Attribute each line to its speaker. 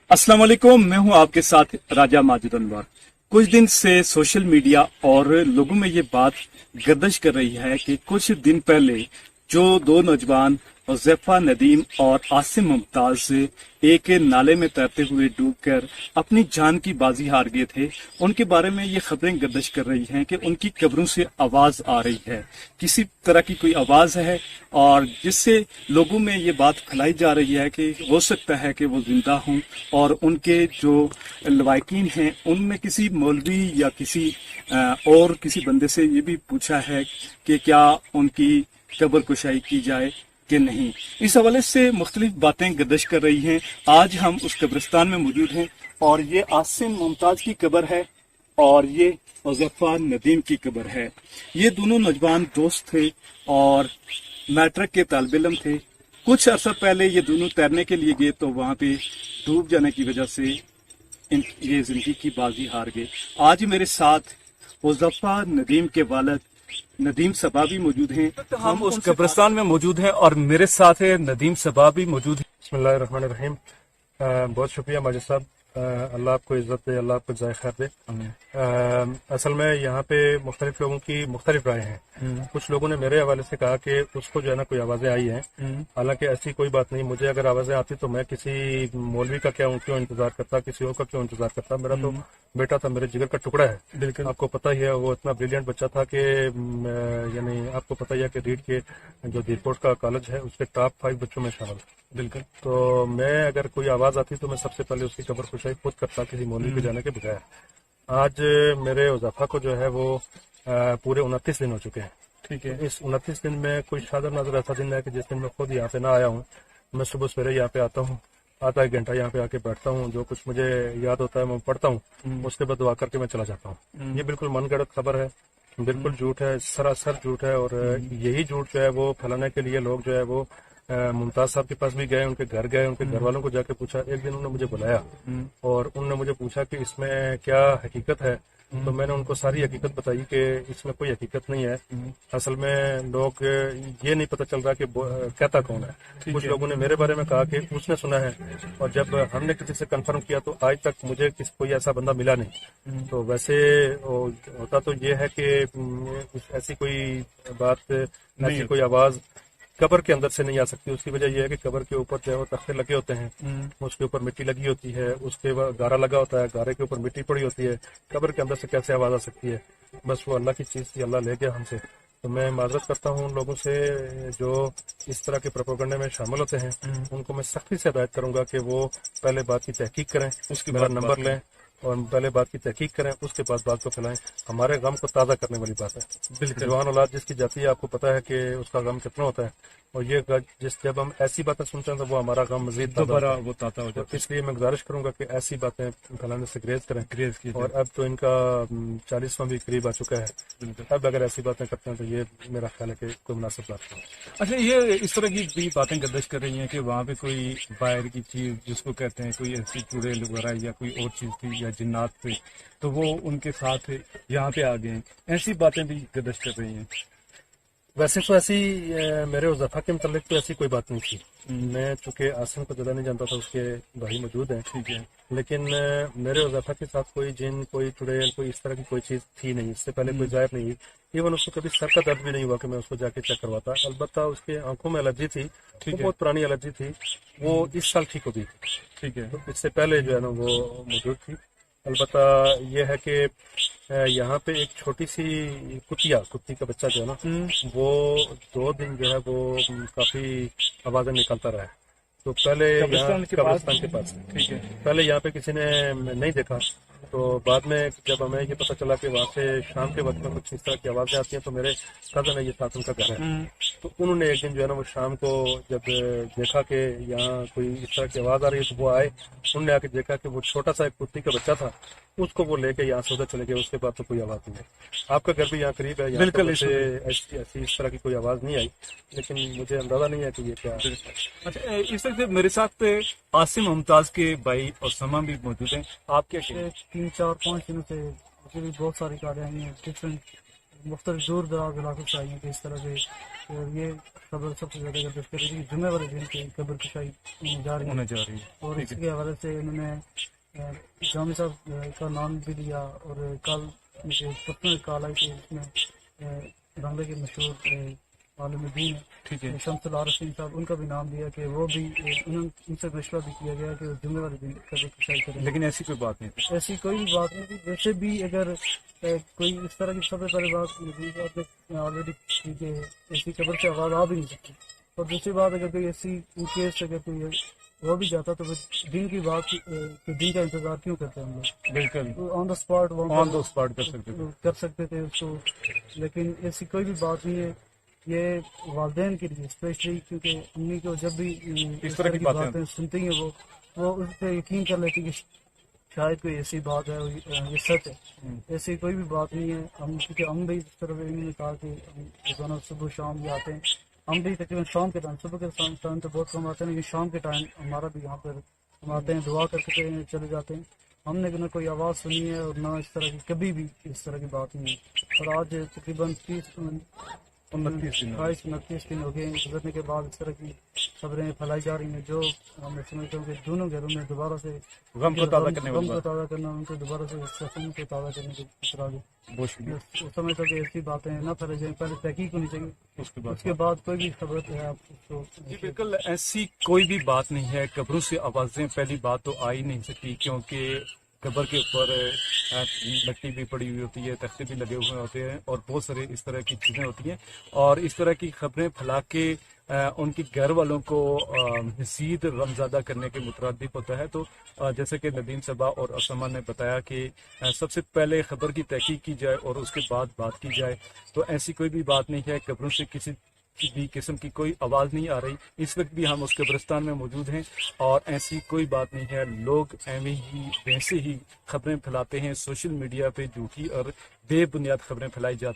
Speaker 1: अस्सलाम वालेकुम, मैं हूं आपके साथ राजा माजिद अनवर। कुछ दिन से सोशल मीडिया और लोगों में ये बात गर्दिश कर रही है कि कुछ दिन पहले जो दो नौजवान हुज़ैफा नदीम और आसिम मुमताज एक नाले में तैरते हुए डूबकर अपनी जान की बाजी हार गए थे, उनके बारे में ये खबरें गर्दिश कर रही हैं कि उनकी कब्रों से आवाज आ रही है, किसी तरह की कोई आवाज है, और जिससे लोगों में ये बात फैलाई जा रही है कि हो सकता है कि वो जिंदा हों। और उनके जो लवाकिन हैं उनमें किसी मौलवी या किसी और किसी बंदे से ये भी पूछा है कि क्या उनकी कब्र कुशाई की जाए कि नहीं। इस हवाले से मुख्तलिफ बातें गर्दिश कर रही हैं। आज हम उस कब्रिस्तान में मौजूद हैं और ये आसिम मुमताज की कब्र है और ये हुज़ैफा नदीम की कब्र है। ये दोनों नौजवान दोस्त थे और मैट्रिक के तालिब इल्म थे। कुछ अर्सा पहले ये दोनों तैरने के लिए गए तो वहां पे डूब जाने की वजह से ये जिंदगी की बाजी हार गए। आज मेरे साथ हुज़ैफा नदीम के वालिद नदीम सबा भी मौजूद हैं। तो हम उस कब्रिस्तान में मौजूद हैं और मेरे साथ है नदीम सबा भी मौजूद है।
Speaker 2: बिस्मिल्लाहिर्रहमानिर्रहीम। बहुत शुक्रिया माजिद साहब, अल्लाह आपको इज्जत दे, अल्लाह आपको जाय खैर दे। असल में यहाँ पे मुख्तलिफ लोगों की मुख्तलिफ राय हैं। कुछ लोगों ने मेरे हवाले से कहा कि उसको जो है ना कोई आवाजें आई हैं, हालांकि ऐसी कोई बात नहीं। मुझे अगर आवाजें आती तो मैं किसी मौलवी का क्यों इंतजार करता, किसी और का क्यों इंतजार करता। मेरा तो बेटा था, मेरे जिगर का टुकड़ा है। बिल्कुल आपको पता ही है, वो इतना ब्रिलियंट बच्चा था कि यानी आपको पता ही है कि रीड के जो दीरकोट का कॉलेज है उसके टॉप 5 बच्चों में शामिल। बिल्कुल, तो मैं अगर कोई आवाज आती तो मैं सबसे पहले उसकी कब्र खुशाई खुद करता, किसी मौलवी के जाने के बगैर। आज मेरे हुज़ैफा को जो है वो पूरे 29 दिन हो चुके हैं। ठीक है, इस 29 दिन में कोई शादर नाजर ऐसा दिन है कि जिस दिन मैं खुद यहाँ पे ना आया हूँ। मैं सुबह सवेरे यहाँ पे आता हूँ, आधा एक घंटा यहाँ पे आके बैठता हूँ, जो कुछ मुझे याद होता है मैं पढ़ता हूँ, उसके बाद दुआ करके मैं चला जाता हूँ। ये बिल्कुल मनगढ़ंत खबर है, बिल्कुल झूठ है, सरासर झूठ है। और यही झूठ जो है वो फैलाने के लिए लोग जो है वो मुमताज साहब के पास भी गए, उनके घर गए, उनके घर वालों को जाके पूछा। एक दिन उन्होंने मुझे बुलाया और उन्होंने मुझे पूछा कि इसमें क्या हकीकत है। तो मैंने उनको सारी हकीकत बताई कि इसमें कोई हकीकत नहीं है। असल में लोग ये नहीं पता चल रहा कि कहता कौन है। कुछ लोगों ने मेरे बारे में कहा कि उसने सुना है, और जब हमने किसी से कंफर्म किया तो आज तक मुझे कोई ऐसा बंदा मिला नहीं। तो वैसे होता तो ये है कि ऐसी कोई बात, ऐसी कोई आवाज कब्र के अंदर से नहीं आ सकती। उसकी वजह यह है कि कब्र के ऊपर जो है वो तख्ते लगे होते हैं, उसके ऊपर मिट्टी लगी होती है, उसके बाद गारा लगा होता है, गारे के ऊपर मिट्टी पड़ी होती है। कब्र के अंदर से कैसे आवाज आ सकती है? बस वो अल्लाह की चीज थी, अल्लाह ले गया हमसे। तो मैं माजरत करता हूँ उन लोगों से जो इस तरह के प्रोपेगेंडे में शामिल होते हैं। उनको मैं सख्ती से हिदायत करूंगा कि वो पहले बात की तहकीक करें, उसके बाद नंबर लें, और पहले बात की तहकीक करें, उसके बाद बात को फैलाएं। हमारे गम को ताज़ा करने वाली बात है। बिल्कुल, जवान औलाद जिसकी जाती है, आपको पता है कि उसका गम कितना होता है। और ये जब हम ऐसी बातें सुनते हैं तो वो हमारा गम मजीद दोबारा वो ताज़ा हो जाता है। इसलिए मैं गुजारिश करूंगा कि ऐसी बातें फैलाने से ग्रेज करें। और अब तो इनका 40वां भी करीब आ चुका है। अब अगर ऐसी बातें करते हैं तो ये मेरा ख्याल है कि कोई मुनासिब बात नहीं।
Speaker 1: अच्छा, ये इस तरह की भी बातें गर्दिश कर रही हैं कि वहाँ पे कोई बाहर की चीज जिसको कहते हैं कोई ऐसी चुड़ैल वगैरह या कोई और चीज थी या जिन्नात थे, तो वो उनके साथ यहाँ पे आ गए। ऐसी बातें भी गर्दिश कर रही हैं।
Speaker 2: वैसे तो ऐसी मेरे हुज़ैफा के मुतालिक तो ऐसी कोई बात नहीं थी। मैं चूंकि आसिम को ज़्यादा नहीं जानता था, उसके भाई मौजूद हैं। ठीक है, लेकिन मेरे हुज़ैफा के साथ कोई जिन, कोई चुड़ैल, कोई इस तरह की कोई चीज़ थी नहीं। इससे पहले कोई जाहिर नहीं हुई। इवन उसको कभी सर का दर्द भी नहीं हुआ कि मैं उसको जाके चेक करवाता। अलबत्ता उसके आंखों में एलर्जी थी, वो बहुत पुरानी एलर्जी थी, वो इस साल ठीक हो गई थी। ठीक है, तो इससे पहले जो है ना वो मौजूद थी। अलबत्ता ये है कि यहाँ पे एक छोटी सी कुत्ती का बच्चा जो है ना, वो 2 दिन जो है वो काफी आवाजें निकालता रहा है। तो पहले कब्रिस्तान के पास ठीक है, पहले यहाँ पे किसी ने नहीं देखा। तो बाद में जब हमें ये पता चला कि वहाँ से शाम के वक्त में कुछ इस तरह की आवाजें आती हैं, तो मेरे कजन है, ये साथ उनका घर है, तो उन्होंने एक दिन जो है ना वो शाम को जब देखा कि यहाँ कोई इस तरह की आवाज आ रही है, तो वो आए। उन्होंने आके देखा कि वो छोटा सा एक कुत्ती का बच्चा था, उसको वो लेके यहाँ से उधर चले गए। उसके बाद तो कोई आवाज नहीं है। आपका घर भी यहाँ करीब है, बिल्कुल ऐसी इस तरह की कोई आवाज नहीं आई, लेकिन मुझे अंदाजा नहीं है कि ये क्या है।
Speaker 1: अच्छा, इस वक्त मेरे साथ आसिम मुमताज के भाई और समा भी मौजूद हैं। आप क्या
Speaker 3: 3, 4, 5 दिनों से मुझे भी बहुत सारी कारें आई हैं, डिफरेंट مختلف دور دراز علاقوں سے آئی ہیں کہ اس طرح سے یہ خبر سب سے زیادہ گردش کر رہی ہے جمعہ والے دن کی قبر کشائی جا رہی ہے، اور اس کے حوالے سے انہوں نے جامع صاحب کا نام بھی لیا، اور کل مجھے پتنوں کال آئی کہ اس میں بنگلہ کے مشہور عالم دین شمس العارفین صاحب ان کا بھی نام لیا کہ وہ بھی ان سے مشورہ بھی کیا گیا کہ وہ جمعے والے دن قبر کشائی کریں،
Speaker 1: لیکن ایسی کوئی بات نہیں تھی.
Speaker 3: ایسی کوئی بات نہیں تھی. ویسے بھی اگر کوئی اس طرح کی سب سے پہلے بات ندیم صاحب نے آلریڈی کی کہ ایسی قبر سے آواز آ بھی نہیں سکتی، اور دوسری بات اگر کوئی ایسی کیس اگر کوئی وہ بھی جاتا تو پھر دن کی بات کہ دن کا انتظار کیوں کرتے ہیں ہم لوگ،
Speaker 1: بالکل
Speaker 3: آن دا اسپاٹ
Speaker 1: کر سکتے
Speaker 3: تھے اس کو. لیکن ایسی کوئی بھی بات نہیں ہے. یہ والدین کے لیے اسپیشلی، کیونکہ امی کو جب بھی اس طرح کی باتیں سنتی ہیں وہ اس پہ یقین کر لیتی کہ شاید کوئی ایسی بات ہے، یہ سچ ہے. ایسی کوئی بھی بات نہیں ہے. کیونکہ ہم بھی اس طرح انہوں نے کہا کہ روزانہ صبح شام بھی آتے ہیں، ہم بھی تقریباً شام کے ٹائم، صبح کے ٹائم تو بہت کم آتے ہیں، لیکن شام کے ٹائم ہمارا بھی یہاں پر ہم آتے ہیں، دعا کر کے چلے جاتے ہیں. ہم نے نہ کوئی آواز سنی ہے اور نہ اس طرح کی کبھی بھی اس طرح کی بات نہیں ہے. اور آج تقریباً 29 دن ہو گئے گزرنے کے بعد اس طرح کی خبریں پھیلائی جا رہی ہیں جو میں سمجھتا ہوں کہ دونوں گھروں میں دوبارہ سے
Speaker 1: غم کو تازہ
Speaker 3: کرنا، ان کو دوبارہ سے سفر کو تازہ کرنے کی اثرات ہے.
Speaker 1: بہت شکریہ.
Speaker 3: سمجھتا ہوں کہ ایسی باتیں نہ پھیلائی جائیں، پہلے تحقیق ہونی چاہیے، اس کے بعد کوئی بھی خبر ہے آپ کو.
Speaker 1: جی بالکل، ایسی کوئی بھی بات نہیں ہے. قبروں سے آوازیں پہلی بات تو آ ہی نہیں سکتی، کیونکہ قبر کے اوپر مٹی بھی پڑی ہوئی ہوتی ہے، تختے بھی لگے ہوئے ہوتے ہیں، اور بہت سارے اس طرح کی چیزیں ہوتی ہیں، اور اس طرح کی خبریں پھیلا کے ان کی گھر والوں کو مزید غمزدہ کرنے کے مترادف ہوتا ہے. تو جیسے کہ ندیم صاحبہ اور اسما نے بتایا کہ سب سے پہلے خبر کی تحقیق کی جائے اور اس کے بعد بات کی جائے. تو ایسی کوئی بھی بات نہیں ہے. قبروں سے کسی بھی قسم کی کوئی آواز نہیں آ رہی. اس وقت بھی ہم اس قبرستان میں موجود ہیں اور ایسی کوئی بات نہیں ہے. لوگ ویسے ہی خبریں پھیلاتے ہیں سوشل میڈیا پہ، جھوٹی اور بے بنیاد خبریں پھیلائی جاتی ہیں.